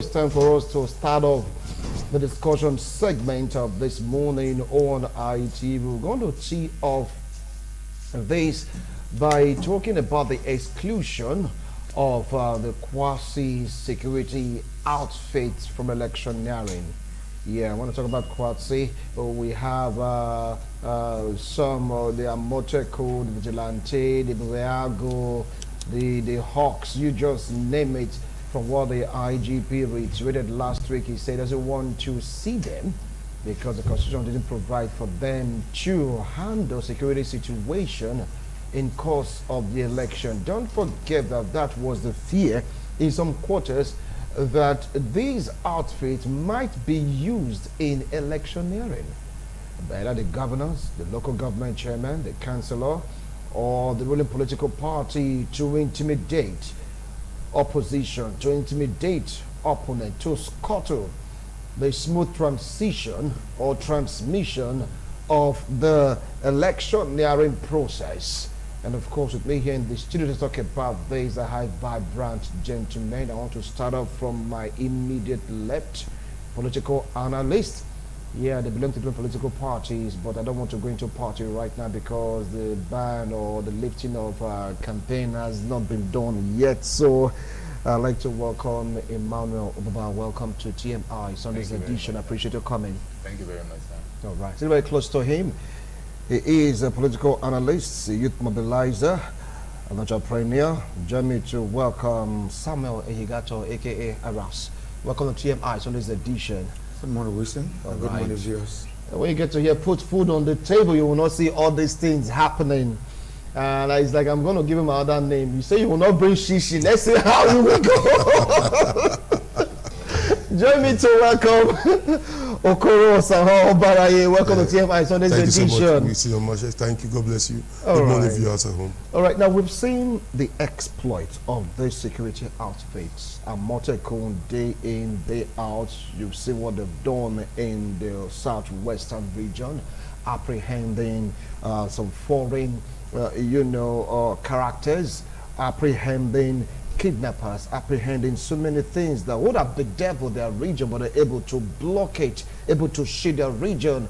It's time for us to start off the discussion segment of this morning on IT. We're going to tee off this by talking about the exclusion of the quasi-security outfits from electioneering. Yeah, I want to talk about quasi. We have some the Amote Code, Vigilante, the Briago, the Hawks, you just name it. From what the IGP reiterated last week, he said he doesn't want to see them because the Constitution didn't provide for them to handle security situation in course of the election. Don't forget that that was the fear in some quarters that these outfits might be used in electioneering. Either the governors, the local government chairman, the councillor, or the ruling political party to intimidate opposition, to intimidate opponent, to scuttle the smooth transition or transmission of the electioneering process. And of course, with me here in the studio to talk about this, a high vibrant gentleman. I want to start off from my immediate left, political analyst. Yeah, they belong to different political parties, but I don't want to go into party right now because the ban or the lifting of campaign has not been done yet. So I'd like to welcome Emmanuel Obaba. Welcome to TMI Sunday's edition. I appreciate your coming. Thank you very much, sir. All right. So very close to him. He is a political analyst, a youth mobilizer, an entrepreneur. Join me to welcome Samuel Ehigato, aka Aras. Welcome to TMI Sunday's edition. Good morning, Wilson. Good morning, viewers. When you get to here, put food on the table, you will not see all these things happening. And it's like, I'm going to give him another name. You say you will not bring shishi. Let's see how you will go. Join me to welcome Okoro Saho Obaraye. Welcome to TMI Sunday's edition. Thank you so much. We see your much. Thank you. God bless you. Good morning, viewers at home. All right. Now, we've seen the exploit of these security outfits. Amotekun, day in, day out. You've seen what they've done in the southwestern region, apprehending some foreign characters, apprehending kidnappers, apprehending so many things that would have bedeviled their region, but they're able to block it, able to shield their region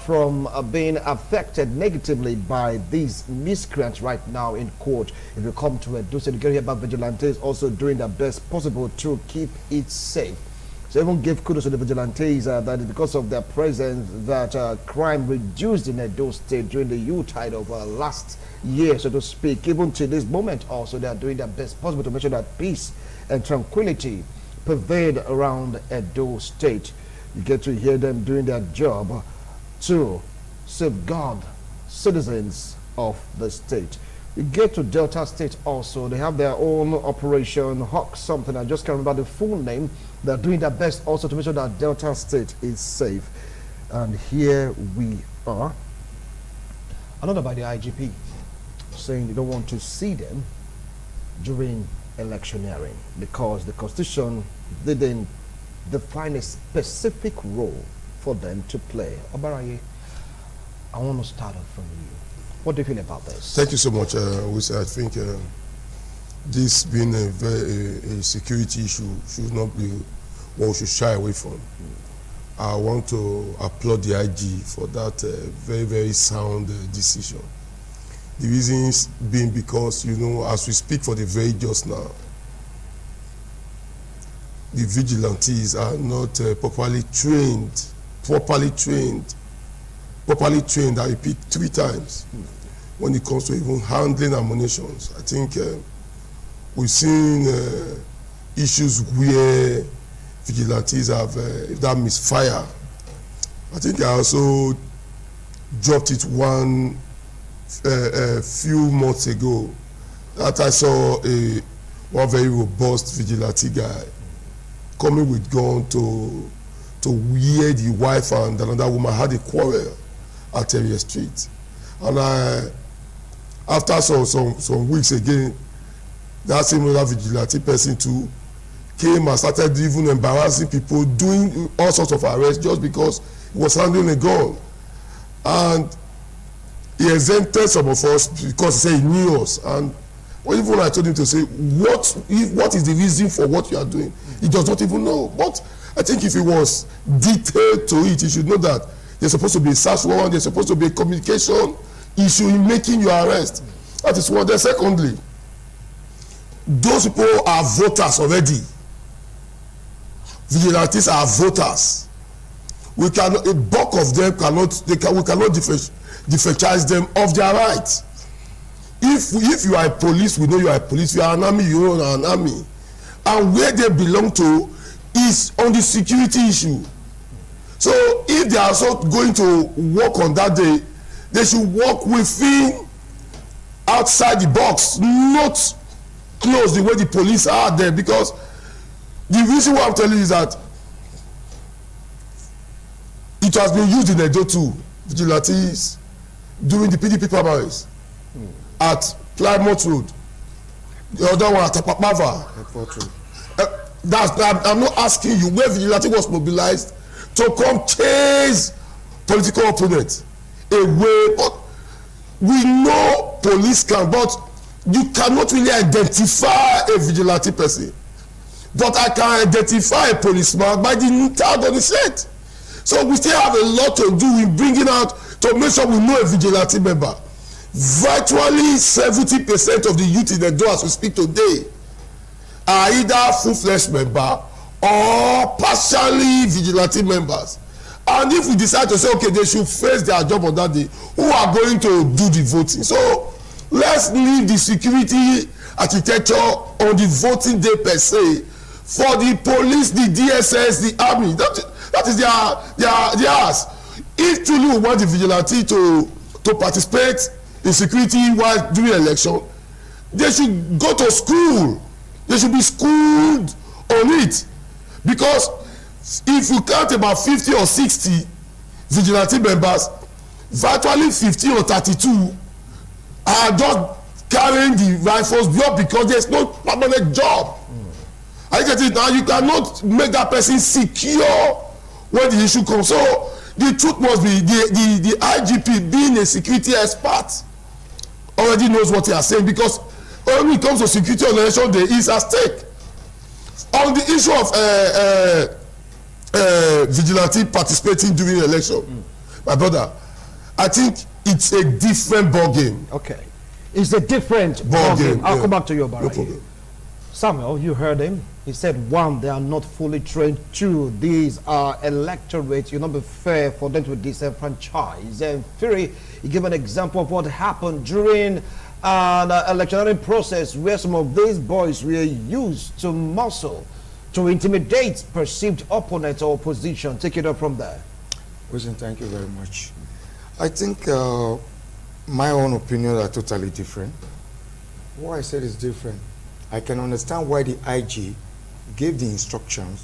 from being affected negatively by these miscreants right now in court. If you come to Edo State, you can hear about vigilantes also doing their best possible to keep it safe. So even give kudos to the vigilantes that because of their presence that crime reduced in Edo State during the U-tide of last year, so to speak. Even to this moment also, they are doing their best possible to make sure that peace and tranquility pervade around Edo State. You get to hear them doing their job to safeguard citizens of the state. You get to Delta State also, they have their own operation, Hawk something, I just can't remember the full name. They're doing their best also to make sure that Delta State is safe. And here we are. Another by the IGP saying they don't want to see them during electioneering because the Constitution didn't define a specific role for them to play. Obaraye, I want to start off from you. What do you feel about this? Thank you so much. I think this being a security issue should not be what we should shy away from. I want to applaud the IG for that very, very sound decision. The reasons being because, as we speak for the very just now, the vigilantes are not properly trained, I repeat 3 times, when it comes to even handling ammunitions. I think we've seen issues where vigilantes have, if that misfire. I think I also dropped it one few months ago that I saw one very robust vigilante guy coming with gun to where the wife and another woman had a quarrel at Area Street. And after some weeks again, that same other vigilante person too came and started even embarrassing people, doing all sorts of arrests just because he was handling a gun. And he exempted some of us because he said he knew us. And Or even when I told him to say, what is the reason for what you are doing? He does not even know. But I think if he was detailed to it, he should know that there's supposed to be a search warrant, there's supposed to be a communication issue in making your arrest. That is one. Then secondly, those people are voters already. Vigilantes are voters. We cannot, a bulk of them cannot, we cannot differentiate them of their rights. If you are a police, we know you are a police. If you are an army, you know you are an army. And where they belong to is on the security issue. So if they are also going to work on that day, they should work within, outside the box, not close the way the police are there. Because the reason why I'm telling you is that it has been used in Edo too, vigilantes during the PDP primaries at Plymouth Road, the other one at Tapapava. I'm not asking you where vigilante was mobilized to come chase political opponents away, but we know police can, but you cannot really identify a vigilante person. But I can identify a policeman by the tag on the shirt. So we still have a lot to do in bringing out to make sure we know a vigilante member. Virtually 70% of the youth in the door as we speak today are either full-fledged member or partially vigilante members. And if we decide to say, okay, they should face their job on that day, who are going to do the voting? So let's leave the security architecture on the voting day per se for the police, the DSS, the army. That is theirs. If truly we want the vigilante to participate in security while doing election, they should go to school. They should be schooled on it. Because if you count about 50 or 60 vigilante members, virtually 50 or 32 are just carrying the rifles because there's no permanent job. I get it now. You cannot make that person secure when the issue comes. So the truth must be the IGP, being a security expert, already knows what he is saying, because when it comes to security on election day, it's at stake. On the issue of vigilante participating during election, my brother, I think it's a different ball game. Okay, it's a different ball game. I'll come back to you about it. No, Samuel, you heard him. He said, one, they are not fully trained. Two, these are electorates. You'll not be fair for them to disenfranchise. And three, he gave an example of what happened during an electioneering process where some of these boys were used to muscle, to intimidate perceived opponents or opposition. Take it up from there. Wilson, thank you very much. I think my own opinion are totally different. Why I said it's different, I can understand why the IG gave the instructions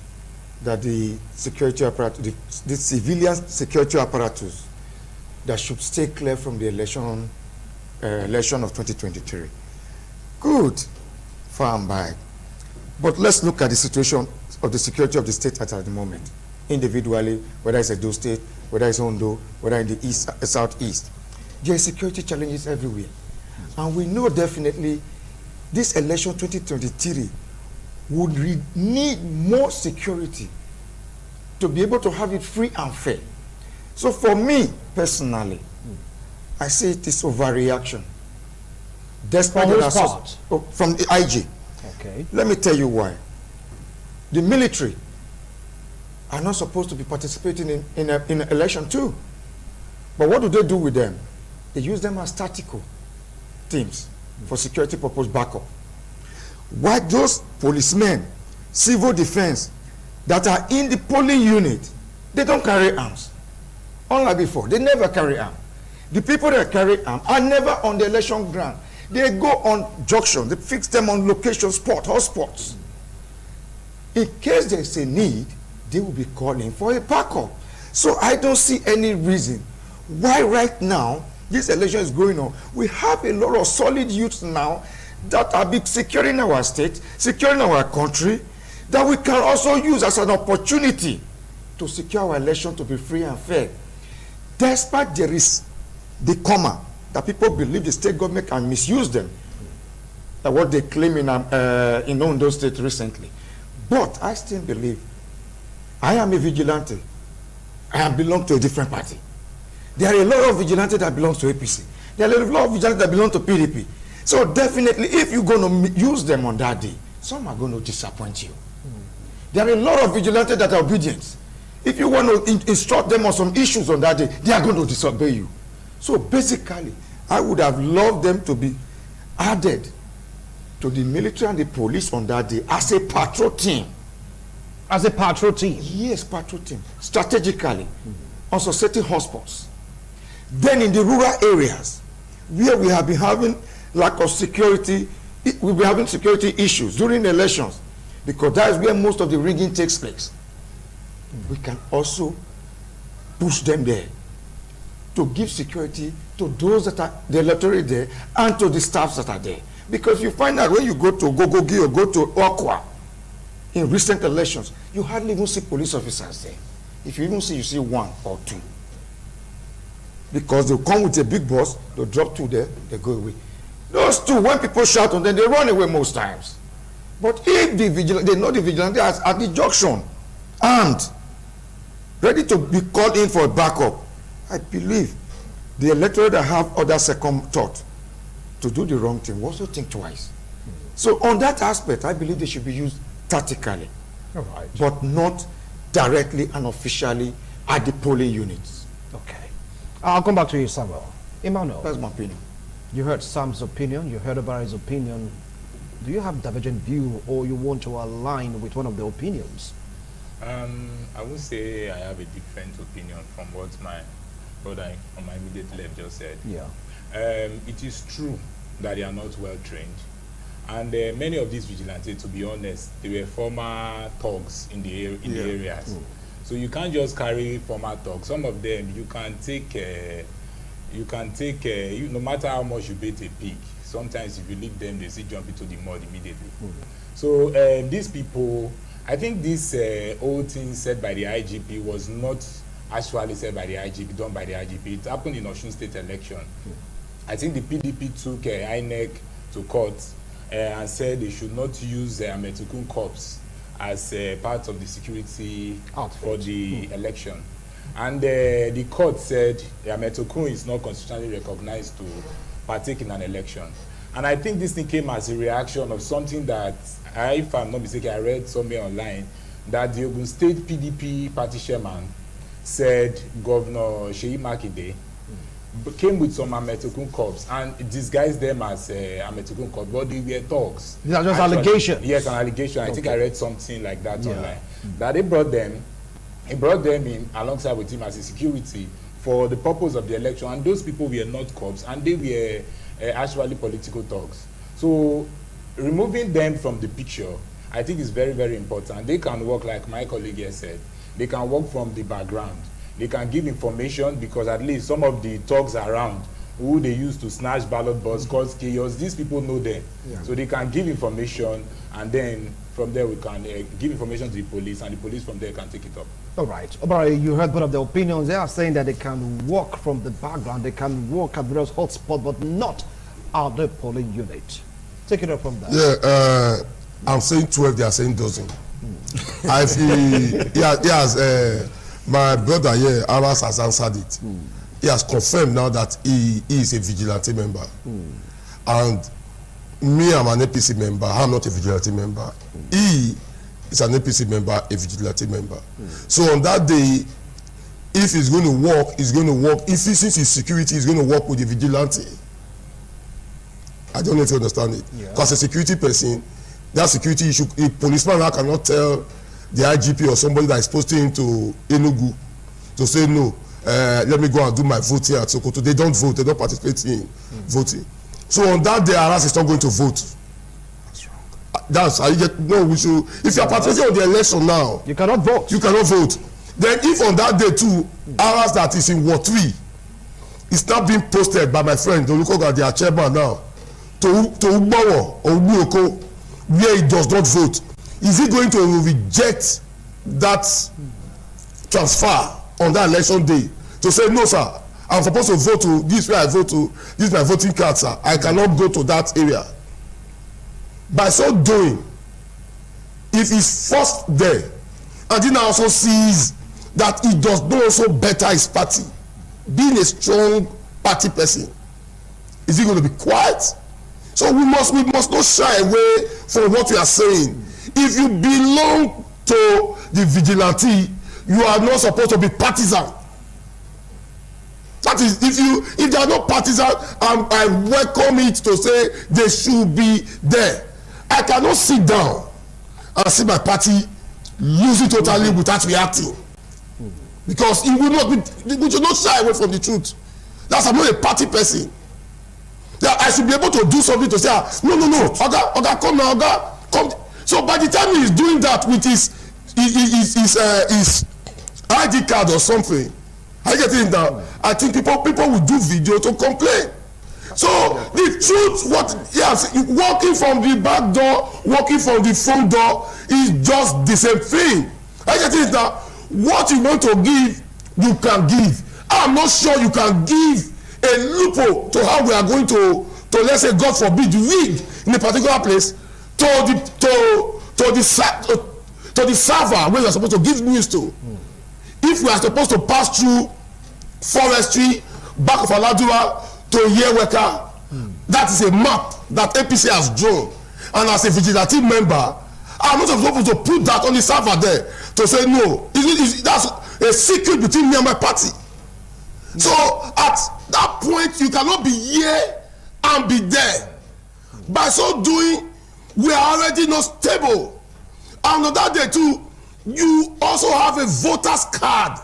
that the security apparatus, the civilian security apparatus, that should stay clear from the election of 2023. Good, far and by. But let's look at the situation of the security of the state at the moment, individually, whether it's Edo State, whether it's Ondo, whether in the east, southeast. There are security challenges everywhere. And we know definitely this election 2023 would need more security to be able to have it free and fair. So for me, personally, I say it is overreaction. Despite from the IG. Okay. Let me tell you why. The military are not supposed to be participating in an election too. But what do with them? They use them as tactical teams for security purpose backup. Why those policemen, civil defense that are in the polling unit, they don't carry arms. Unlike before, they never carry arms. The people that carry arms are never on the election ground. They go on junction, they fix them on location spot, hotspots. In case there's a need, they will be calling for a backup. So I don't see any reason why right now this election is going on. We have a lot of solid youths now that are securing our state, securing our country, that we can also use as an opportunity to secure our election to be free and fair. Despite there is the comma that people believe the state government can misuse them. what they claim in Ondo State recently. But I still believe I am a vigilante. I belong to a different party. There are a lot of vigilantes that belong to APC. There are a lot of vigilantes that belong to PDP. So definitely, if you're going to use them on that day, some are going to disappoint you. There are a lot of vigilantes that are obedient. If you want to instruct them on some issues on that day, they are going to disobey you. So basically, I would have loved them to be added to the military and the police on that day as a patrol team. As a patrol team? Yes, patrol team. Strategically, on certain hotspots. Then in the rural areas, where we have been having lack of security, we'll be having security issues during elections, because that is where most of the rigging takes place. We can also push them there to give security to those that are the electorate there and to the staffs that are there. Because you find out when you go to Gogogi or go to Okwa in recent elections, you hardly even see police officers there. If you even see, you see one or two. Because they come with a big boss, they drop two there, they go away. Those two, when people shout on them, they run away most times. But if the vigilante, they know the vigilante at the junction, armed, ready to be called in for a backup, I believe the electorate that have other second thought to do the wrong thing will also think twice. So on that aspect, I believe they should be used tactically, but not directly and officially at the polling units. Okay. I'll come back to you, Samuel. Emmanuel. That's my opinion. You heard Sam's opinion, you heard about his opinion. Do you have divergent view, or you want to align with one of the opinions? I would say I have a different opinion from what my brother on my immediate left just said. Yeah. It is true that they are not well trained, and many of these vigilantes, to be honest, they were former thugs in the areas. So you can't just carry former thugs. Some of them you can take. No matter how much you bait a pig, sometimes if you leave them, they still jump into the mud immediately. So these people, I think this whole thing said by the IGP was not actually said by the IGP, done by the IGP. It happened in Osun State election. I think the PDP took INEC to court and said they should not use Ametukun Corps as part of the security for the election. And the court said Ametukun is not constitutionally recognized to partake in an election. And I think this thing came as a reaction of something that, if I'm not mistaken, I read somewhere online, that the Ogun State PDP party chairman said Governor Sheyi Makinde came with some Ametukun corps and disguised them as Ametukun corps, but they were thugs. These are just allegations? Yes, an allegation. I think I read something like that online. That they brought them, he brought them in alongside with him as a security for the purpose of the election, and those people were not cops, and they were actually political thugs. So removing them from the picture, I think is very, very important. They can work, like my colleague here said, they can work from the background. They can give information, because at least some of the thugs around who they use to snatch ballot box, cause chaos, these people know them. So they can give information, and then from there we can give information to the police, and the police from there can take it up. All right. Obara, you heard both of the opinions. They are saying that they can work from the background, they can work at various hotspots, but not at the polling unit. Take it up from there. Yeah, I'm saying 12, they are saying dozen. I feel, my brother here, Aras, has answered it. He has confirmed now that he is a vigilante member. And me, I'm an APC member. I'm not a vigilante member. He is an APC member, a vigilante member. So on that day, if he's going to work, he's going to work. If he sees his security, he's going to work with the vigilante. I don't know if you understand it. Because a security person, that security issue, a policeman now cannot tell the IGP or somebody that is posting to Enugu to say no, let me go and do my voting at Sokoto. They don't vote, they don't participate in voting. So on that day, Aras is not going to vote. That's wrong. That's how you get, no, we should, if you are participating in the election now, you cannot vote. You cannot vote. Then if on that day too, Aras that is in Ward 3 is now being posted by my friend, Olukoga, their chairman now, to Ugbawo or Ubuoko, where he does not vote, is he going to reject that transfer on that election day to say, no sir, I'm supposed to vote to this, where I vote to, this is my voting card sir, I cannot go to that area? by so doing, if he's forced there, and then also sees that he does not also better his party, being a strong party person, is he going to be quiet? So we must not shy away from what we are saying. If you belong to the vigilante, you are not supposed to be partisan. That is, if they are not partisan, I welcome it to say they should be there. I cannot sit down and see my party lose it totally without reacting, because it will not be. We should not shy away from the truth. That's, I'm not a party person. That I should be able to do something to say, no, Oga, come now, Oga, come. So by the time he is doing that with his ID card or something, I get it now. I think people will do video to complain. So the truth, walking from the back door, walking from the front door is just the same thing. I get it now. What you want to give, you can give. I'm not sure you can give a loophole to how we are going to let's say, God forbid, read in a particular place to the server where you are supposed to give news to. If we are supposed to pass through forestry, back of Aladura to Yeweka, that is a map that APC has drawn. And as a vigilante member, I'm not supposed to put that on the server there to say no. That's a secret between me and my party. So at that point, you cannot be here and be there. By so doing, we are already not stable. And on that day too, you also have a voter's card.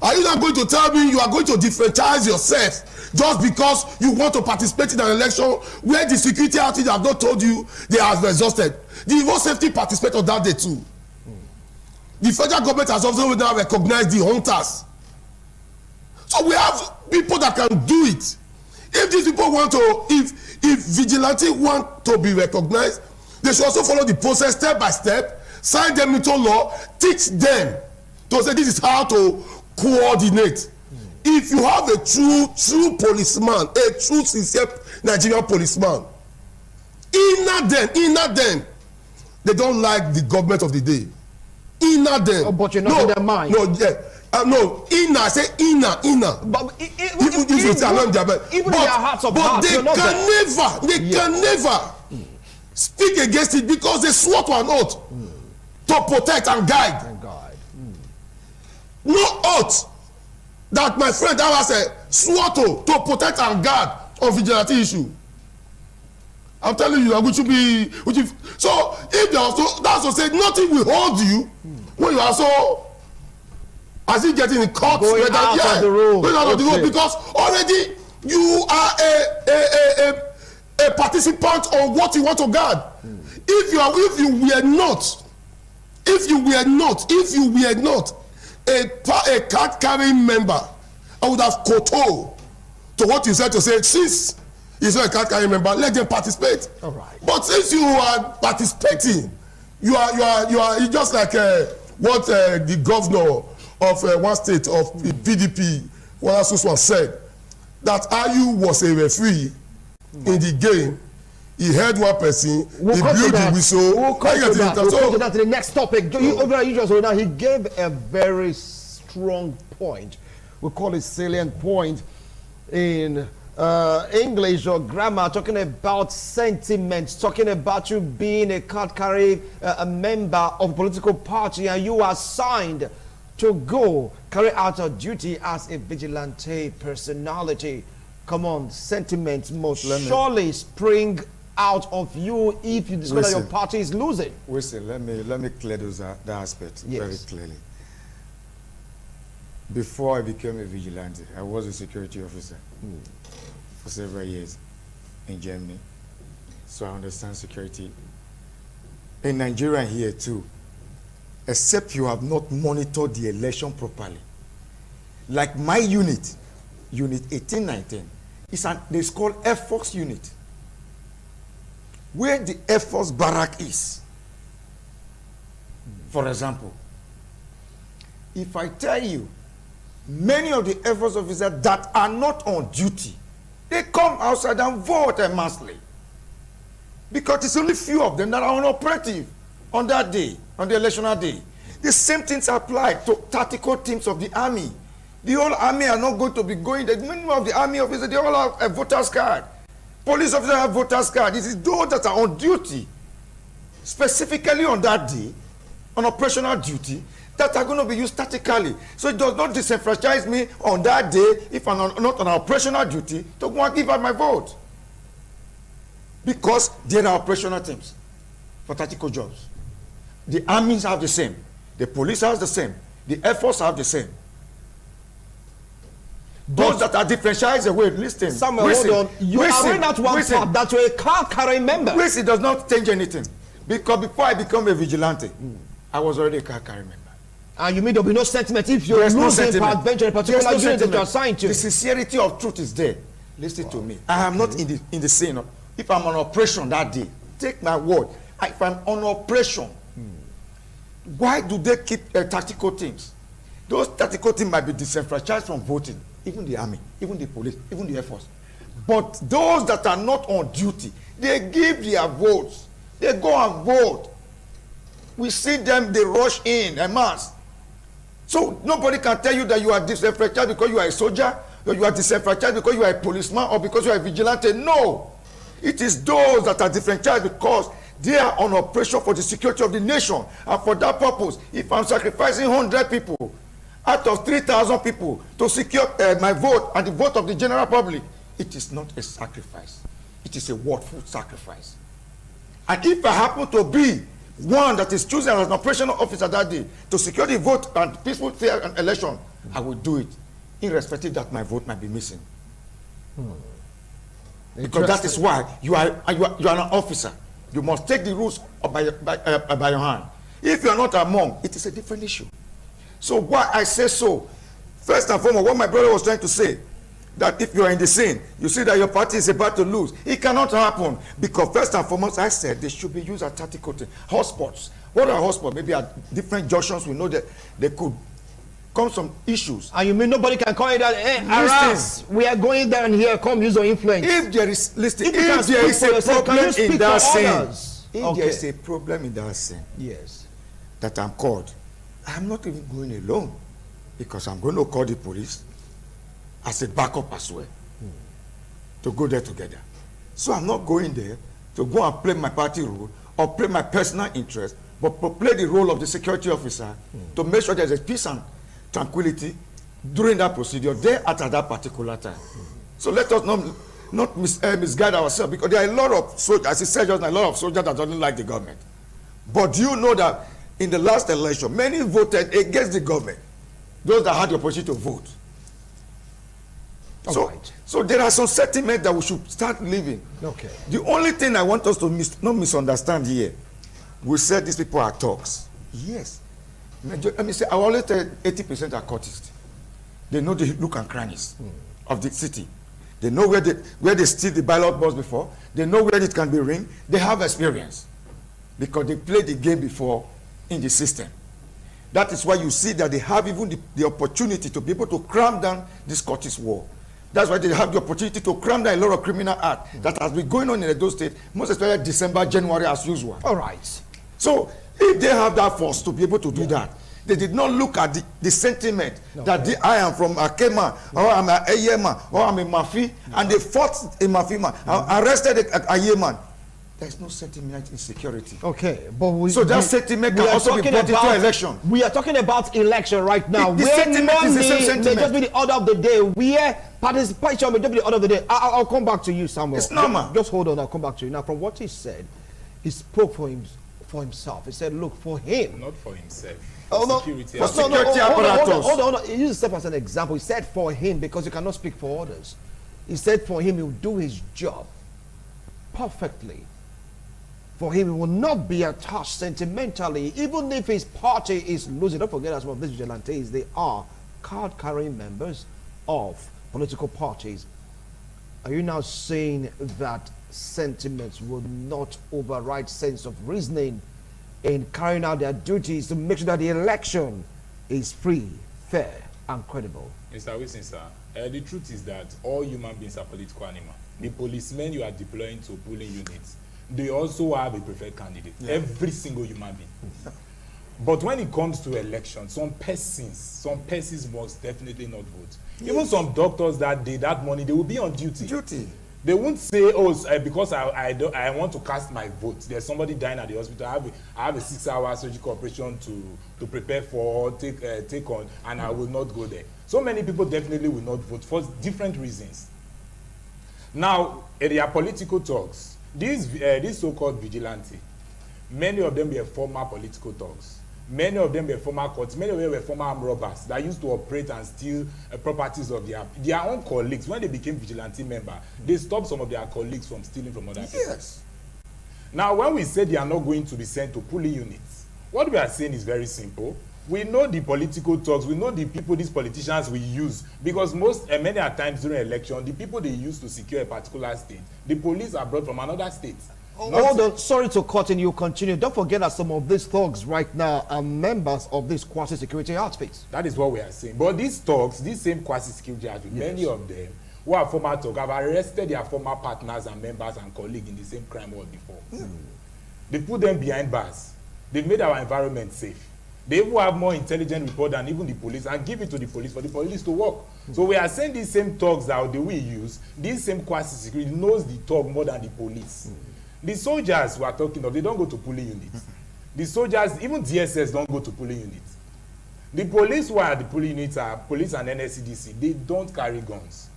Are you not going to tell me you are going to differentiate yourself just because you want to participate in an election where the security outfit have not told you they have exhausted? The road safety participate on that day too. The federal government has also now recognized the hunters. So we have people that can do it. If these people want to, if vigilante want to be recognized, they should also follow the process step by step, sign them into law, teach them to say this is how to coordinate. If you have a true policeman, a true sincere Nigerian policeman, inner them, they don't like the government of the day. Inner them. Oh, but you're not in their mind. No, inner. I say inner. But even in their hearts of hearts, they can never speak against it because they swore to an oath to protect and guide. No oath that my friend Awa swore to protect and guard on vigilante issue. I'm telling you, so if they also that's to say nothing will hold you when you are so as if getting in court going out of the room, because already you are a participant on what you want to guard. If you were not a card carrying member, I would have kowtowed to what you said to say, since he's not a card carrying member, let them participate. All right. But since you are participating, you are just like what the governor of one state of PDP, Wala said, that Ayu was a referee in the game. He heard one person, he blew the whistle. We'll come to that to the next topic. He gave a very strong point. We call it salient point in English or grammar, talking about sentiments, talking about you being a card carrying a member of a political party, and you are assigned to go carry out your duty as a vigilante personality. Come on, sentiments must surely spring out of you if you discover your party is losing. Listen, let me clear that aspect very clearly. Before I became a vigilante, I was a security officer for several years in Germany, so I understand security. In Nigeria here too, except you have not monitored the election properly. Like my unit 1819, it's called Air Force unit. Where the Air Force barrack is. For example, if I tell you, many of the Air Force officers that are not on duty, they come outside and vote massively. Because it's only few of them that are unoperative on that day, on the electional day. The same things apply to tactical teams of the army. The whole army are not going to be going there. Many of the army officers, they all have a voter's card. Police officers have voter's card. It is those that are on duty, specifically on that day, on operational duty, that are going to be used tactically. So it does not disenfranchise me on that day, if I'm not on operational duty, to go and give out my vote. Because there are operational teams for tactical jobs. The armies have the same. The police have the same. The air force have the same. Those that are differentiated away, listen. Samuel, hold on. You are reading out one part that you're a card-carrying member. It does not change anything. Because before I become a vigilante, I was already a card-carrying member. And you mean there'll be no sentiment if you're losing part bench in a particular unit that you're assigned to? The sincerity of truth is there. Listen to me. I am not in the scene. If I'm on operation that day, take my word. If I'm on operation, why do they keep tactical teams? Those tactical teams might be disenfranchised from voting. Even the army, even the police, even the air force. But those that are not on duty, they give their votes. They go and vote. We see them, they rush in en masse. So nobody can tell you that you are disenfranchised because you are a soldier, or you are disenfranchised because you are a policeman, or because you are a vigilante. No. It is those that are disenfranchised because they are on operation for the security of the nation. And for that purpose, if I'm sacrificing 100 people out of 3,000 people to secure my vote and the vote of the general public, it is not a sacrifice. It is a worthwhile sacrifice. And if I happen to be one that is chosen as an operational officer that day to secure the vote and peaceful, fair election, I will do it, irrespective that my vote might be missing. Because that is why you are an officer. You must take the rules by your hand. If you are not among, it is a different issue. So why I say so, first and foremost, what my brother was trying to say, that if you are in the scene, you see that your party is about to lose. It cannot happen, because first and foremost, I said they should be used as tactical things. Hotspots. What are hotspots? Maybe at different junctions, we know that they could come some issues. And you mean nobody can call it that, hey, Aras, we are going down here, come use your influence. If there is, listen, if there is a problem in that scene, if there is a problem in that scene, yes, that I'm called, I'm not even going alone, because I'm going to call the police as a backup as well, to go there together. So I'm not going there to go and play my party role or play my personal interest, but play the role of the security officer to make sure there's a peace and tranquility during that procedure there at that particular time. So let us not misguide ourselves, because there are a lot of soldiers, as he said just now, a lot of soldiers that don't like the government. But do you know that in the last election, many voted against the government, those that had the opportunity to vote. So there are some sentiments that we should start living. Okay. The only thing I want us to not misunderstand here, we said these people are thugs. Yes. Let me say, I always tell 80% are cultists. They know the look and crannies of the city. They know where they steal the ballot box before. They know where it can be ring. They have experience, because they played the game before in the system. That is why you see that they have even the opportunity to be able to cram down this Scottish war. That's why they have the opportunity to cram down a lot of criminal act that has been going on in Edo State, most especially December, January as usual. All right. So if they have that force to be able to do that, they did not look at the sentiment that I am from Akema, or I'm an Ayema, or I'm a Mafi, and they fought a Mafi man, arrested a Ayeman. There's no sentiment in security. Okay, but that sentiment can also be brought into election. We are talking about election right now. The sentiment is the same sentiment. May just be the order of the day. Where participation may just be the order of the day. I'll come back to you, Samuel. It's normal. Just hold on. I'll come back to you. Now, from what he said, he spoke for himself. He said, look, for him. Not for himself. Oh, no. Security. For security apparatus. Hold on. He used himself as an example. He said for him, because you cannot speak for others. He said for him, he will do his job perfectly. For him, he will not be attached sentimentally, even if his party is losing. Don't forget, as some of these vigilantes, they are card-carrying members of political parties. Are you now saying that sentiments will not override sense of reasoning in carrying out their duties to make sure that the election is free, fair, and credible? Mr. Wilson, sir, the truth is that all human beings are political animals. The policemen you are deploying to polling units, they also have a preferred candidate. Every single human being. But when it comes to elections, some persons must definitely not vote. Even some doctors that morning, they will be on duty. They won't say, oh, because I want to cast my vote. There's somebody dying at the hospital. I have a 6-hour surgical operation to prepare for, take on, and I will not go there. So many people definitely will not vote for different reasons. Now, in their political talks, these so-called vigilante, many of them were former political thugs. Many of them were former courts. Many of them were former armed robbers that used to operate and steal properties of their own colleagues. When they became vigilante members, they stopped some of their colleagues from stealing from other people. Yes. Now, when we say they are not going to be sent to polling units, what we are saying is very simple. We know the political thugs. We know the people these politicians will use, because many a times during election, the people they use to secure a particular state, the police are brought from another state. Hold on, sorry to cut in, you continue. Don't forget that some of these thugs right now are members of these quasi-security outfits. That is what we are saying. But these thugs, these same quasi-security outfits, many of them who are former thugs have arrested their former partners and members and colleagues in the same crime world before. They put them behind bars. They've made our environment safe. They even have more intelligent report than even the police, and give it to the police for the police to work. So we are saying these same thugs that we use, these same quasi-security knows the thug more than the police. The soldiers we are talking of, they don't go to polling units. The soldiers, even DSS, don't go to polling units. The police who are at the polling units are police and NSCDC. They don't carry guns.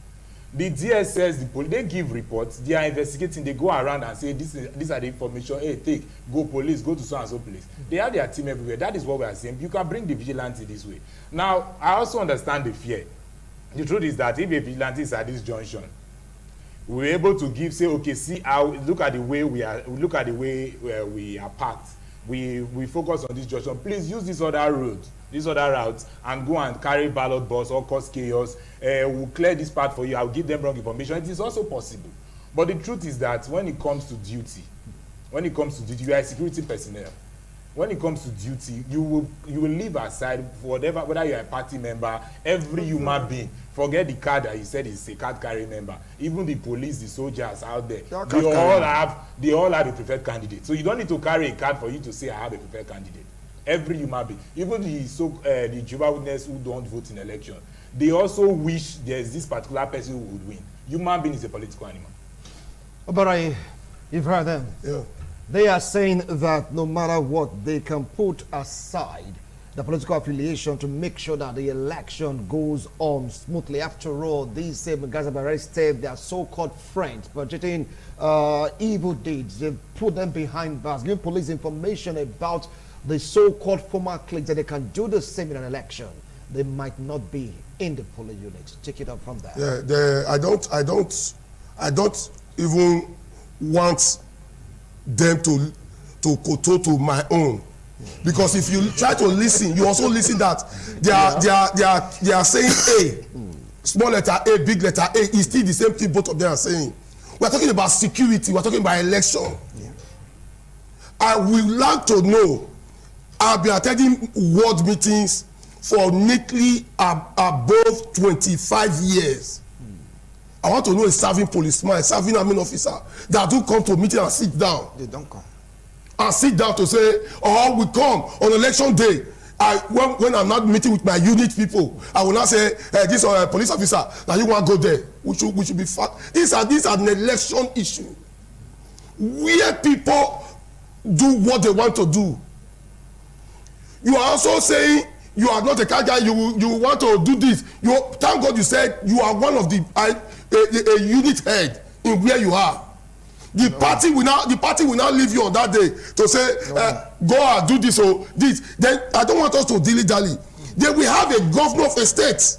The DSS, the police, they give reports. They are investigating. They go around and say, these are the information. Hey, take, go police, go to so and so place. They have their team everywhere. That is what we are saying. You can bring the vigilante this way. Now, I also understand the fear. The truth is that if a vigilante is at this junction, we're able to say, okay, see how, look at the way we are packed. We focus on this junction. Please use this other route, and go and carry ballot box or cause chaos. We'll clear this part for you. I'll give them wrong information. It is also possible. But the truth is that when it comes to duty, you are a security personnel. When it comes to duty, you will leave aside whether you are a party member, every human being. Forget the card that you said is a card carrying member. Even the police, the soldiers out there, they all have a preferred candidate. So you don't need to carry a card for you to say I have a preferred candidate. Every human being, even the Jehovah's Witness who don't vote in election, they also wish there's this particular person who would win. Human being is a political animal. But you've heard them. Yeah. They are saying that no matter what, they can put aside the political affiliation to make sure that the election goes on smoothly. After all, these same guys have arrested their so-called friends, budgeting evil deeds. They've put them behind bars, giving police information about the so-called former cliques that they can do the same in an election. They might not be in the polling units. Take it up from there. Yeah, I don't even want them to kowtow to my own, because if you try to listen, you also listen that they are saying A, small letter A, big letter A is still the same thing both of them are saying. We are talking about security. We are talking about election. I would like to know. I've been attending ward meetings for neatly above 25 years. I want to know a serving policeman, a serving army officer that do come to meeting and sit down. They don't come. And sit down to say, we come on election day. When I'm not meeting with my unit people, I will not say, this police officer, now you want to go there. We should be fat. These are an election issue where people do what they want to do. You are also saying you are not a car guy. You want to do this. Thank God you said you are one of a unit head in where you are. The party will now leave you on that day to say go and do this or this. Then I don't want us to dilly-dally. Then we have a governor of a state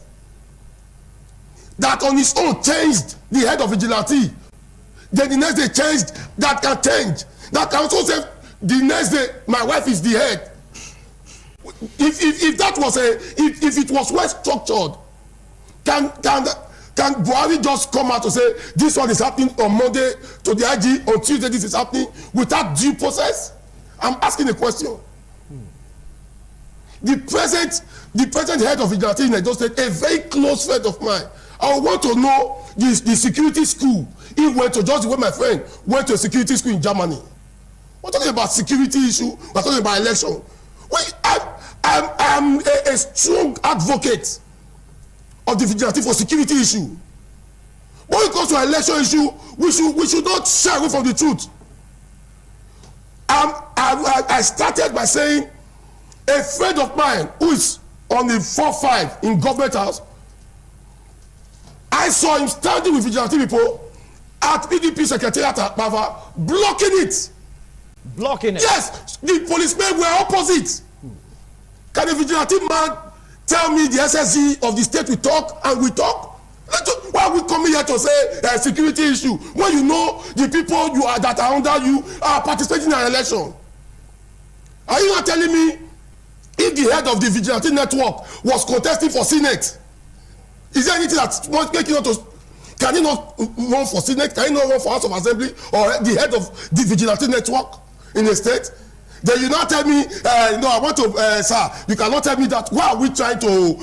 that on his own changed the head of vigilante. Then the next day changed, that can change. That can also say the next day my wife is the head. If that was if it was well structured, can Buhari just come out to say this one is happening on Monday to the IG, on Tuesday this is happening without due process? I'm asking a question. The present head of vigilante in Edo State, a very close friend of mine, I want to know the security school he went to, just the way my friend went to a security school in Germany. We're talking about security issue. We're talking about election. I'm a strong advocate of the vigilante for security issue. When it comes to election issue, we should not shy away from the truth. I started by saying a friend of mine who is on the 4-5 in government house, I saw him standing with vigilante people at PDP secretariat at Bava, blocking it. Blocking it? Yes, the policemen were opposite. Can a vigilante man tell me the SSG of the state we talk and we talk? Why are we coming here to say security issue when you know the people that are under you are participating in an election? Are you not telling me if the head of the vigilante network was contesting for Senate, is there anything that's making not to? Can he not run for Senate? Can he not run for House of Assembly or the head of the vigilante network in the state? Then you now tell me, no, I want to, sir, you cannot tell me that. Why are we trying to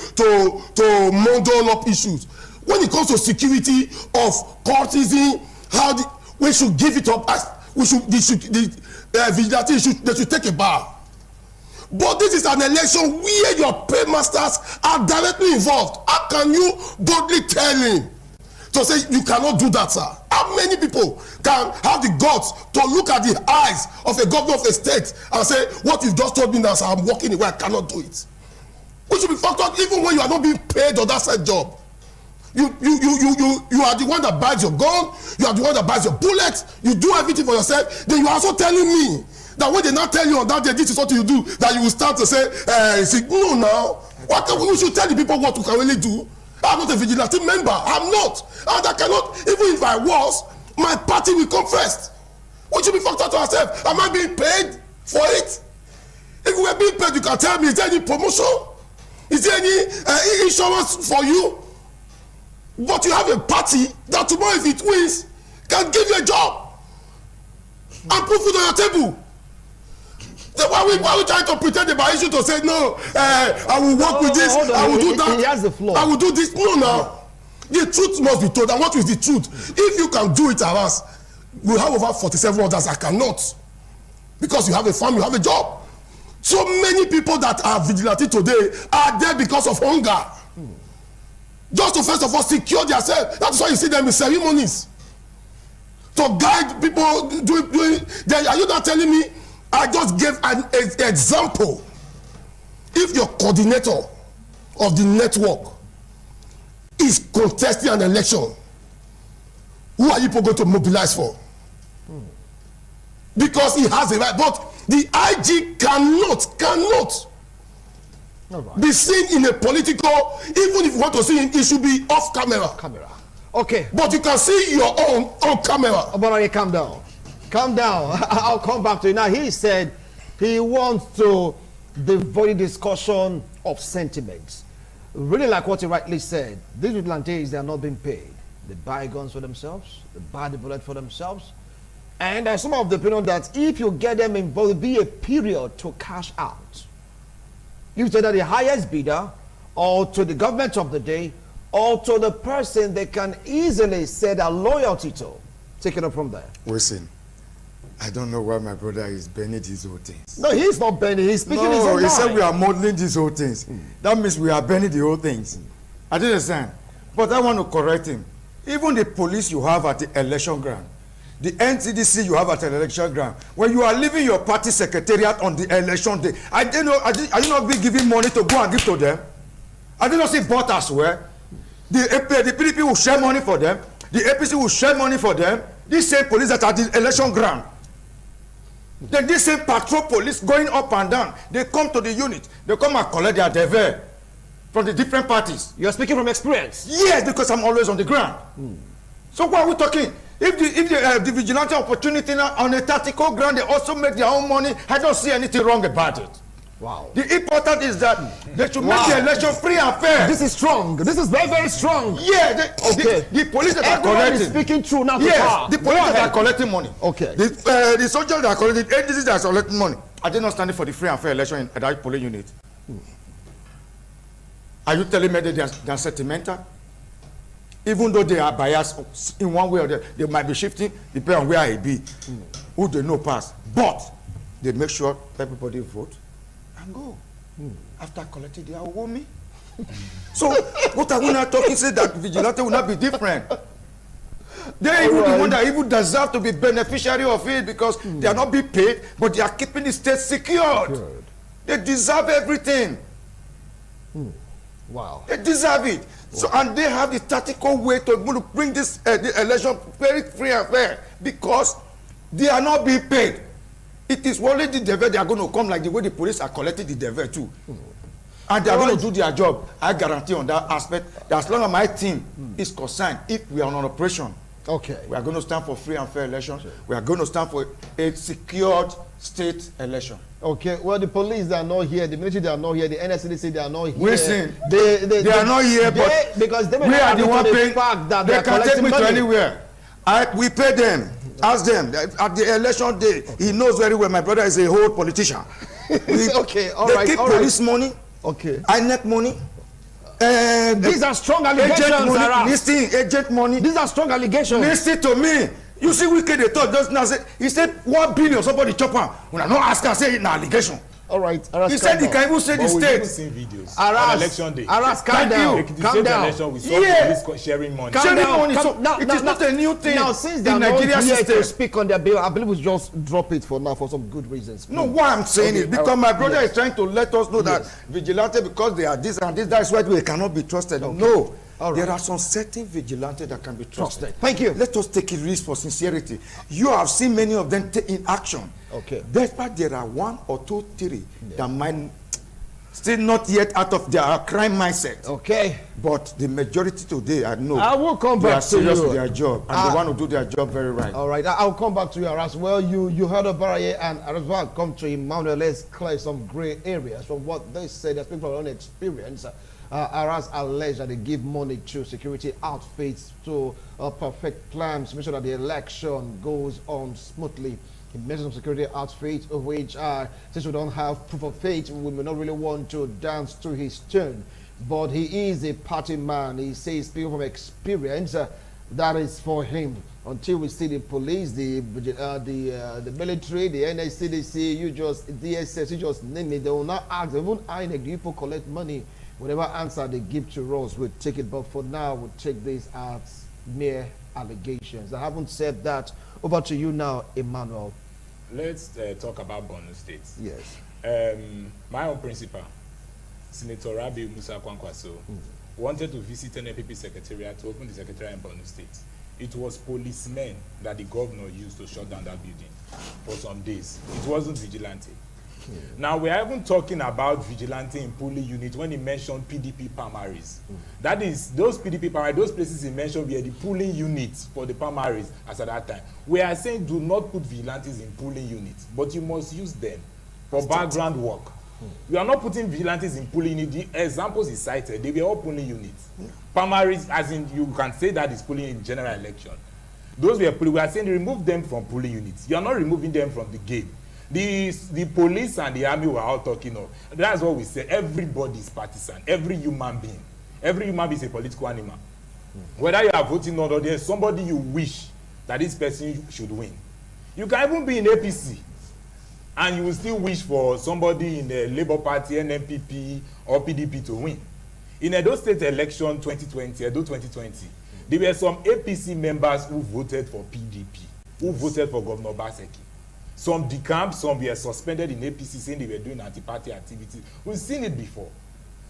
muddle up issues? When it comes to security of courtesan, we should give it up. The vigilante should take a bow. But this is an election where your paymasters are directly involved. How can you boldly tell him to say you cannot do that, sir? How many people can have the guts to look at the eyes of a governor of a state and say, what you've just told me now, sir, I'm walking away, I cannot do it? We should be fucked up even when you are not being paid on that side job. You are the one that buys your gun, you are the one that buys your bullets, you do everything for yourself. Then you are also telling me that when they not tell you on that day, this is what you do, that you will start to say, no, now. We should tell the people what we can really do. I'm not a vigilante member. I'm not. And I cannot, even if I was, my party will come first. We should be fucked out to ourselves. Am I being paid for it? If we were being paid, you can tell me, is there any promotion? Is there any insurance for you? But you have a party that tomorrow, if it wins, can give you a job and put food on your table. Then why are we trying to pretend about issue to say, no, I will work with this, I will do that, he has the floor. I will do this. No. The truth must be told. And what is the truth? If you can do it at us, we have over 47 others that cannot. Because you have a family, you have a job. So many people that are vigilante today are there because of hunger. Just to first of all secure themselves. That's why you see them in ceremonies. To guide people doing. Are you not telling me? I just gave an example. If your coordinator of the network is contesting an election, who are you people going to mobilize for? Because he has a right. But the IG cannot be seen in a political, even if you want to see him, it should be off camera. Okay. But you can see your own on camera. Obarari, calm down. Calm down. I'll come back to you. Now, he said he wants to devoid the discussion of sentiments. Really like what he rightly said. These vigilantes, they are not being paid. They buy guns for themselves. They buy the bullet for themselves. And there's some of the opinion that if you get them involved, there'll be a period to cash out. You say that the highest bidder, or to the government of the day, or to the person they can easily say their loyalty to. Take it up from there. Listen, I don't know why my brother is bending these whole things. No, he's not bending. He's speaking his own mind. He said we are modeling these whole things. That means we are bending the whole things. I didn't understand. But I want to correct him. Even the police you have at the election ground, the NCDC you have at the election ground, when you are leaving your party secretariat on the election day, I did not be giving money to go and give to them. I did not see bought as well. The PDP will share money for them. The APC will share money for them. These same police that are at the election ground. Then this same patrol police going up and down, they come to the unit. They come and collect their dever from the different parties. You're speaking from experience? Yes, because I'm always on the ground. So what are we talking? If the vigilante opportunity now on a tactical ground, they also make their own money, I don't see anything wrong about it. Wow. The important is that they should make the election free and fair. This is strong. This is very, very strong. Yeah. The police that are collecting. Is speaking true now. Yes, the police that are collecting money. Okay. The soldiers that are collecting, agencies that are collecting money. Are they not standing for the free and fair election at that polling unit? Are you telling me that they are sentimental? even though they are biased in one way or the other, they might be shifting depending on where I be, who they know pass. But they make sure everybody vote and go. After collecting their womi. So what are we not talking? Say that vigilante will not be different. They even the one that even deserve to be beneficiary of it because they are not being paid, but they are keeping the state secured. Good. They deserve everything. Wow. They deserve it. So and they have the tactical way to bring this the election very free and fair because they are not being paid. It is only the devil they are going to come like the way the police are collecting the devil too. And they are going to do their job. I guarantee on that aspect that as long as my team is concerned, if we are on operation, Okay. we are going to stand for free and fair elections. Sure. We are going to stand for a secured state election. Okay. Well, the police they are not here. The military they are not here. The NSCDC they are not here. Listen, they are not here, but because they we are the one paying. Fact that they can take me money to anywhere. We pay them. Ask them at the election day. He knows very well. My brother is a whole politician. Okay. All right. They keep police money. Okay. INEC money. These are strong allegations. Listen, agent money. These are strong allegations. Listen to me. You see, wicked they talk just now. Say he said 1 billion. Somebody chop am. When I not ask her, say it's an allegation. All right. He said he can even say the state. We've seen videos on election day. Calm down. Calm down. Election, we saw police sharing money. Sharing money. So it is not a new thing. Now, since they are in not Nigeria here system. to speak on their bill, I believe we just drop it for now for some good reasons. No, what I'm saying is because my brother is trying to let us know that vigilante because they are this and this, that's why they cannot be trusted. Okay. No. There are some certain vigilantes that can be trusted. Thank you. Let us take a risk for sincerity. You have seen many of them take in action. Okay. Despite there are 1 or 2, 3 that might still not yet out of their crime mindset. Okay. But the majority today, I know. I will come back to serious you. with their job and they want to do their job very right. All right. I'll come back to you, Aras. Well, you heard of Baraye and Aras come to Emmanuel. Let's clear some gray areas from what they say. They speak from their own experience. Aras alleged that they give money to security outfits to perfect plans to make sure that the election goes on smoothly. He mentioned some security outfits of which, since we don't have proof of faith, we may not really want to dance to his tune. But he is a party man. He says, speaking from experience, that is for him. Until we see the police, the military, the NSCDC, DSS, you just name it. They will not ask. Even INEC, do you people collect money? Whatever answer they give to us, we'll take it. But for now, we'll take this as mere allegations. I haven't said that. Over to you now, Emmanuel. Let's talk about Borno State. Yes. My own principal, Senator Rabi Musa Kwankwaso, wanted to visit NPP Secretariat to open the Secretariat in Borno State. It was policemen that the governor used to shut down that building for some days. It wasn't vigilante. Now, we are even talking about vigilante in polling unit when he mentioned PDP primaries. That is, those PDP primaries, those places he mentioned were the polling units for the primaries as at that time. We are saying do not put vigilantes in polling units, but you must use them for background work. We are not putting vigilantes in polling units. The examples he cited, they were all polling units. Primaries, as in, you can say that is polling in general election. Those were polling. We are saying remove them from polling units. You are not removing them from the game. The police and the army were all talking of. That's what we say. Everybody is partisan. Every human being is a political animal. Whether you are voting or not, there's somebody you wish that this person should win. You can even be in APC and you will still wish for somebody in the Labour Party, NMPP or PDP to win. In Edo State election 2020, there were some APC members who voted for PDP, who voted for Governor Baseki. Some decamped, some were suspended in APC saying they were doing anti-party activities. We've seen it before.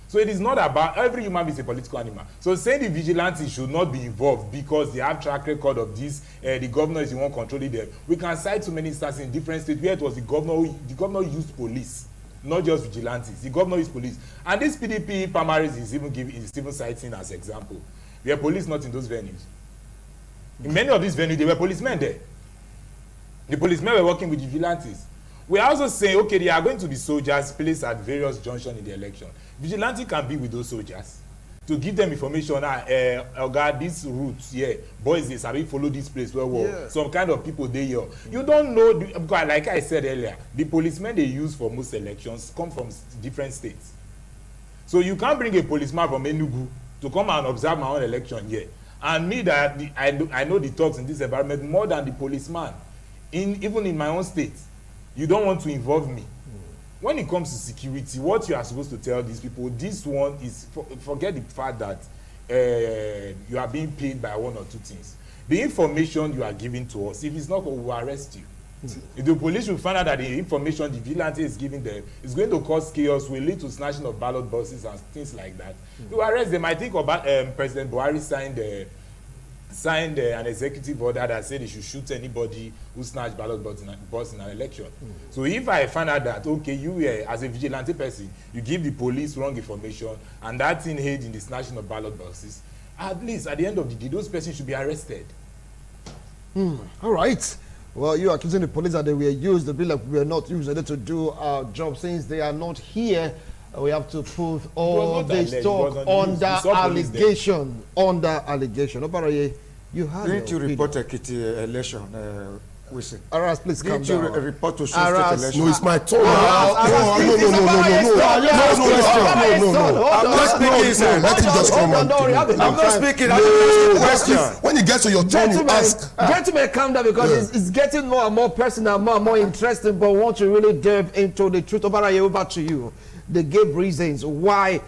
So it is not about every human being is a political animal. So saying the vigilantes should not be involved because they have track record of this, the governor is the one controlling them. We can cite so many instances in different states where it was the governor used police, not just vigilantes. The governor used police. And this PDP primaries is even citing as example. There were police not in those venues. In many of these venues, there were policemen there. The policemen were working with the vigilantes. We are also saying, okay, there are going to be soldiers placed at various junctions in the election. Vigilante can be with those soldiers to give them information. God, these routes here, boys, they sabi follow this place well. Some kind of people they here. You don't know, because like I said earlier, the policemen they use for most elections come from different states. So you can't bring a policeman from Enugu to come and observe my own election here And me that I know the talks in this environment more than the policeman. Even in my own state, you don't want to involve me. When it comes to security, what you are supposed to tell these people, this one is, forget the fact that you are being paid by one or two things. The information you are giving to us, if it's not, we will arrest you. If the police will find out that the information the vigilante is giving them is going to cause chaos, will lead to snatching of ballot boxes and things like that, you arrest them. I think about President Buhari signed an executive order that said they should shoot anybody who snatched ballot box in an election. So if I find out that, okay, you as a vigilante person, you give the police wrong information and that thing aid in the snatching of ballot boxes, at least at the end of the day, those persons should be arrested. All right. Well, you're accusing the police that they were used. They be like we are not used to do our job. Since they are not here, we have to put all this talk under allegation. Under allegation. Obaraye, you had. Didn't you report Ekiti election? Wilson. Aras, please come down. Didn't you report to State election? No, it's my turn. I'm not speaking, sir. Let him just come on. I'm not speaking. I'm asking a question. When you get to your turn, you ask. Gentlemen, calm down because it's getting more and more personal, more and more interesting. But once you really delve into the truth, Obaraye, over to you. They gave reasons why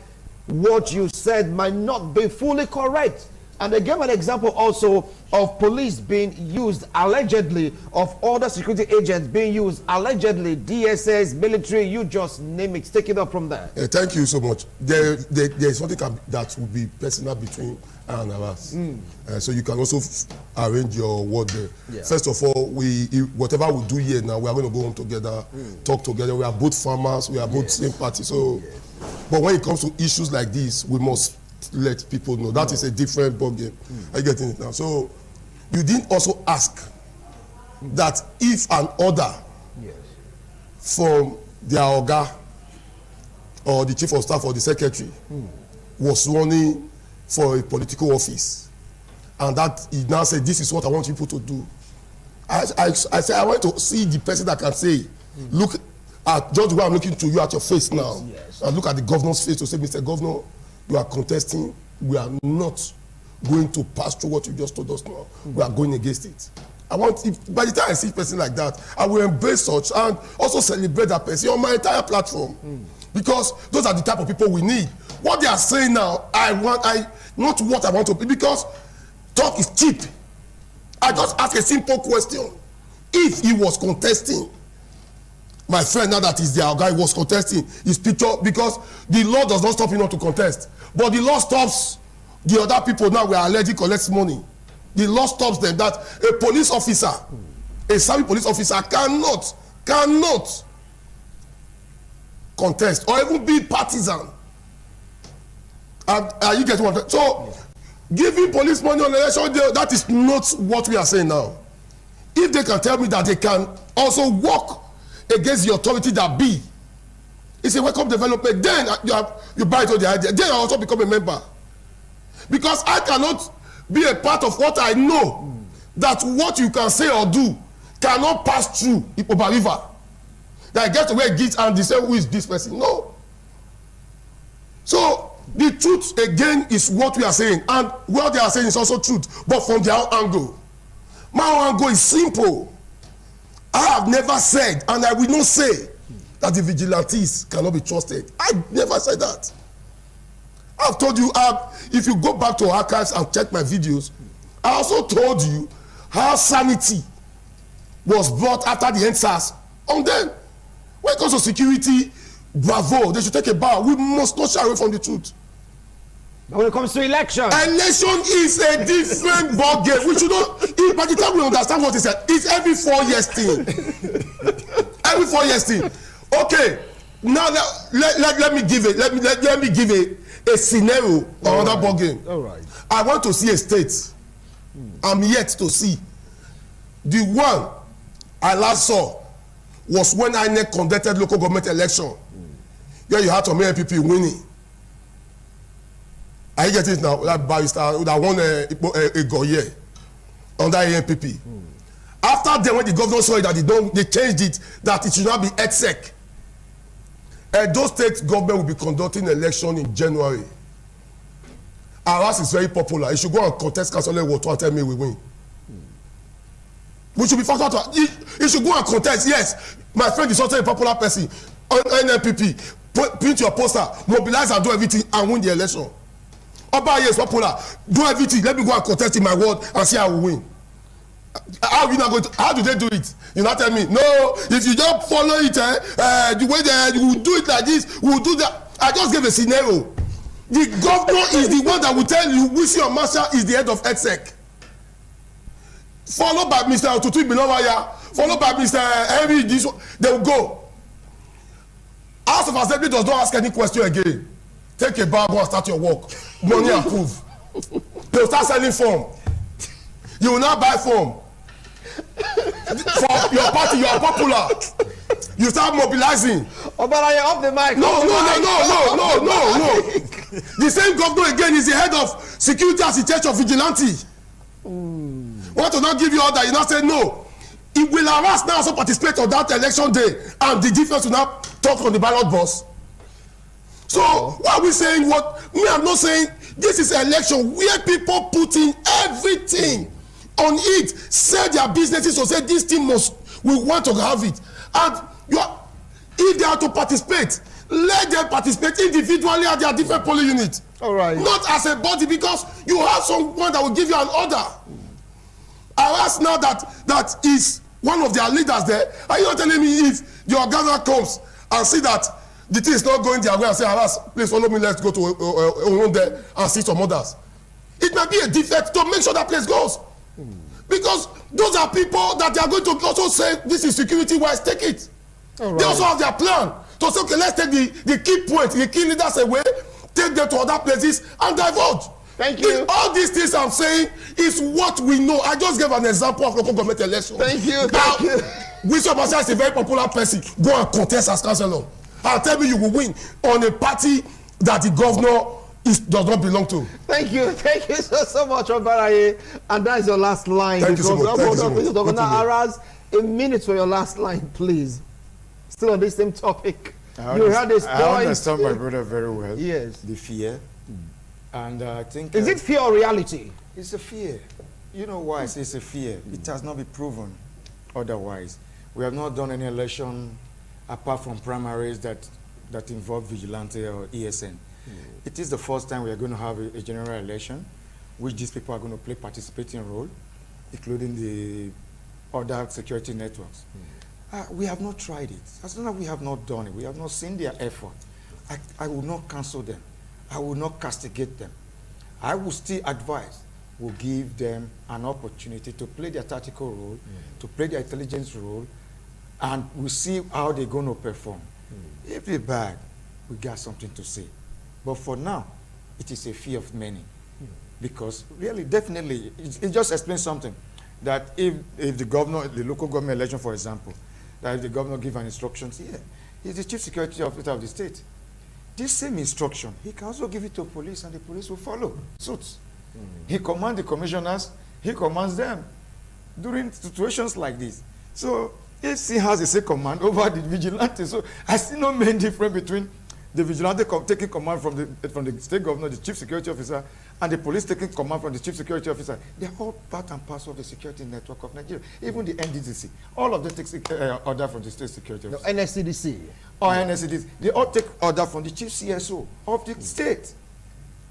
what you said might not be fully correct. And they gave an example also of police being used allegedly, of other security agents being used allegedly, DSS, military, you just name it. Take it up from there. Thank you so much. There is something that will be personal between and us. So you can also arrange your word there. Yeah. First of all, whatever we do here now, we are going to go home together, talk together. We are both farmers, we are both same party. So, but when it comes to issues like this, we must let people know that is a different ballgame. Are you getting it now? So you didn't also ask that if an order from their oga or the chief of staff or the secretary was running for a political office, and that he now said, this is what I want people to do. I say I want to see the person that can say, look at just the way I'm looking to you at your face now, and look at the governor's face to say, Mr. Governor, you are contesting. We are not going to pass through what you just told us now. We are going against it. I want, by the time I see a person like that, I will embrace such and also celebrate that person on my entire platform. Because those are the type of people we need. What they are saying now, not what I want to be, because talk is cheap. I just ask a simple question. If he was contesting, my friend, now that is their guy, was contesting his picture, because the law does not stop him not to contest. But the law stops the other people now we are alleged collects money. The law stops them that a police officer, a serving police officer cannot contest or even be partisan. And you get one. So giving police money on election day, that is not what we are saying now. If they can tell me that they can also work against the authority that be, it's a welcome development. Then you buy into the idea. Then I also become a member, because I cannot be a part of what I know that what you can say or do cannot pass through Ipoba River. That I get to where it gets and they say, who is this person? No. So the truth again is what we are saying, and what they are saying is also truth, but from their own angle. My own angle is simple. I have never said, and I will not say, that the vigilantes cannot be trusted. I never said that. I've told you, if you go back to archives and check my videos, I also told you how sanity was brought after the NSAS on them. When it comes to security, bravo, they should take a bow. We must not shy away from the truth. But when it comes to election is a different ball game. We should not, by the time we understand what it said, it's every 4 years thing. Every 4 years thing. Okay, now let me give a scenario or another ball game. All right. I want to see a state. I'm yet to see. The one I last saw was when INEC conducted local government election. Where you had some MPP winning. I get it now. That barrister that won a Goye under ANPP. After then, when the governor saw it that they changed it, that it should not be EDSEC. Those state government will be conducting election in January. Arras is very popular. He should go and contest Councillor Woto and tell me we win. We should be factored to. He should go and contest. Yes, my friend is also a popular person. On NNPP, print your poster, mobilize and do everything and win the election. Obaye is popular. Do everything. Let me go and contest in my ward and see how we win. How you not going to? How do they do it? You not tell me. No, if you just follow it, the way they will do it like this, we will do that. I just gave a scenario. The governor is the one that will tell you which your marshal is the head of EDSEC. Followed by Mr. Otutu Ibinowaya, followed by Mr. Henry. They will go. House of Assembly does not ask any question again. Take a bag and start your work. Money approved. They will start selling form. You will not buy form. For your party, you are popular. You start mobilizing. Obaraye, off the mic. No. The same governor again is the head of security as the church of vigilante. Want to not give you order, you not say no. It will harass now also participate on that election day, and the difference will not talk on the ballot box. So why are we saying what? Me, I'm not saying this is an election where people put in everything on it, sell their businesses, so say this team we want to have it. And if they are to participate, let them participate individually at their different polling units. All right. Not as a body, because you have someone that will give you an order. I ask now that is one of their leaders there. Are you not telling me if your governor comes and see that the thing is not going their way and say, Aras, please follow me, let's go to Oron there and see some others? It might be a defect to make sure that place goes. Because those are people that they are going to also say, this is security wise, take it. Right. They also have their plan to say, okay, let's take the key points, the key leaders away, take them to other places and divulge. Thank you. All these things I'm saying is what we know. I just gave an example of local government election. Thank you. Now, Thank you. Bishop Masha is a very popular person. Go and contest as councillor. And tell me you will win on a party that the governor does not belong to. Thank you so much, Obaraye. And that is your last line. Thank you so much. Governor Aras, a minute for your last line, please. Still on this same topic. You heard this point. I understand my brother very well. Yes. The fear. And I think... Is it fear or reality? It's a fear. You know why I say it's a fear? It has not been proven otherwise. We have not done any election apart from primaries that involve vigilante or ESN. It is the first time we are going to have a general election, which these people are going to play participating role, including the other security networks. We have not tried it. As long as we have not done it, we have not seen their effort, I will not cancel them. I will not castigate them. I will still advise, will give them an opportunity to play their tactical role, to play their intelligence role, and we'll see how they're going to perform. If they're bad, we got something to say. But for now, it is a fear of many. Because really, definitely, it just explains something. That if the governor, the local government election, for example, that if the governor gives an instruction, he's the chief security officer of the state. This same instruction, he can also give it to police, and the police will follow suits. He commands the commissioners, he commands them during situations like this. So if he has the same command over the vigilante, so I see no main difference between the vigilante taking command from the state governor, the chief security officer, and the police taking command from the chief security officer. They're all part and parcel of the security network of Nigeria. Even the NDDC, all of them take order from the state security officer. The NSCDC. Or NSCDC, they all take order from the chief CSO of the state.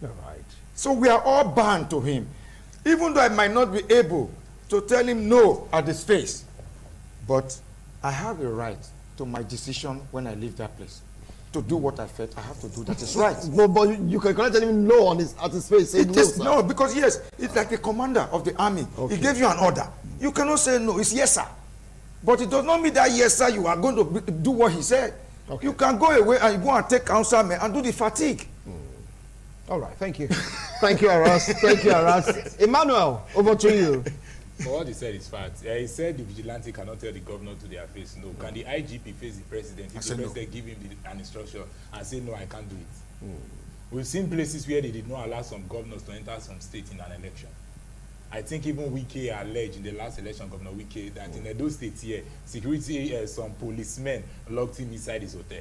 All right. So we are all bound to him. Even though I might not be able to tell him no at his face, but I have a right to my decision when I leave that place. To do what I felt I have to do, that is right. But you can tell him no at his face. Say No, because yes, it's like the commander of the army. Okay. He gave you an order. You cannot say no, it's yes, sir. But it does not mean that yes, sir, you are going to do what he said. Okay. You can go away and go and take counsel and do the fatigue. All right, thank you. Thank you, Aras. Thank you, Aras. Emmanuel, over to you. But what he said is fact. He said the vigilante cannot tell the governor to their face no. Can the IGP face the president if the president give him an instruction and say no, I can't do it? We've seen places where they did not allow some governors to enter some state in an election. I think even Wike alleged in the last election, Governor Wike, that in those states here, security, some policemen locked him inside his hotel.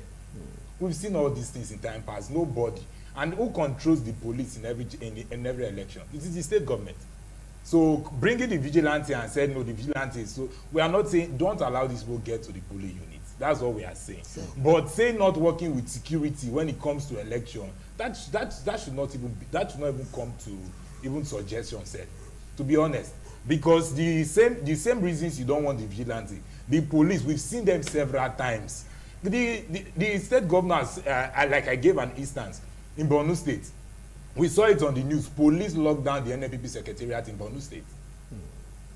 We've seen all these things in time past. Nobody. And who controls the police in every election? It is the state government. So bringing the vigilante and said no, the vigilante. So we are not saying don't allow these people get to the polling units. That's what we are saying. But say not working with security when it comes to election, that should not even come to even suggestion said. To be honest, because the same reasons you don't want the vigilante, the police, we've seen them several times. The state governors, like I gave an instance in Borno State, we saw it on the news. Police locked down the NNPP secretariat in Borno State.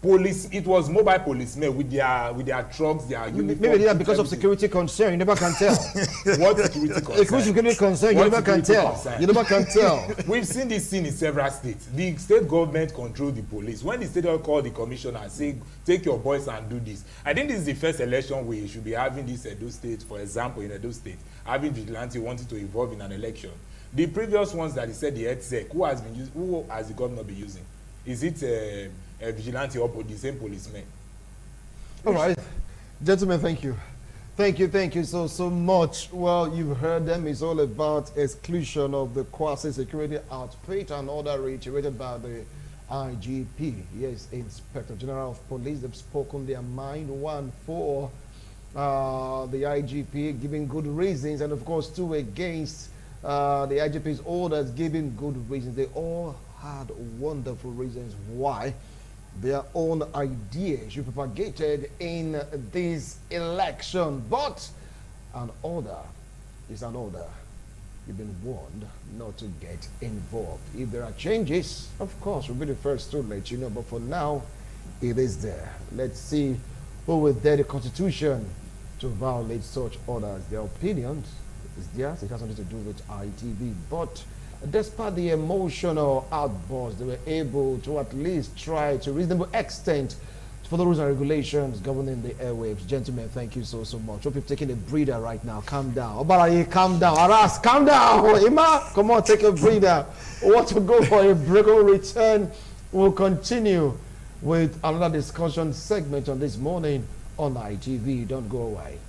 Police, it was mobile policemen with their trucks, their uniforms. Maybe they are because of security concern. You never can tell. What security concern? Security concern. You never can tell. You never can tell. We've seen this scene in several states. The state government control the police. When the state government call the commissioner and say, take your boys and do this. I think this is the first election we should be having this Edo State, for example, in Edo State, having vigilante wanting to involve in an election. The previous ones that he said the EDSEC, who has the governor been using? Is it a vigilante or the same policeman? All right, gentlemen, thank you. Thank you so much. Well, you've heard them. It's all about exclusion of the quasi security outfit and order reiterated by the IGP. Yes, Inspector General of Police. They've spoken their mind. One for the IGP giving good reasons, and of course two against the IGP's orders giving good reasons. They all had wonderful reasons why their own ideas should be propagated in this election. But an order is an order. You've been warned not to get involved. If there are changes, of course, we'll be the first to let you know. But for now, it is there. Let's see who will dare the Constitution to violate such orders. Their opinion is theirs. It has nothing to do with ITV. But despite the emotional outburst, they were able to at least try to reasonable extent for the rules and regulations governing the airwaves. Gentlemen, thank you so much. Hope you've taken a breather right now. Calm down. Obalaye, calm down. Aras, calm down. Ima, come on, take a breather. We want to go for a break. We'll return. We'll continue with another discussion segment on this morning on ITV. Don't go away.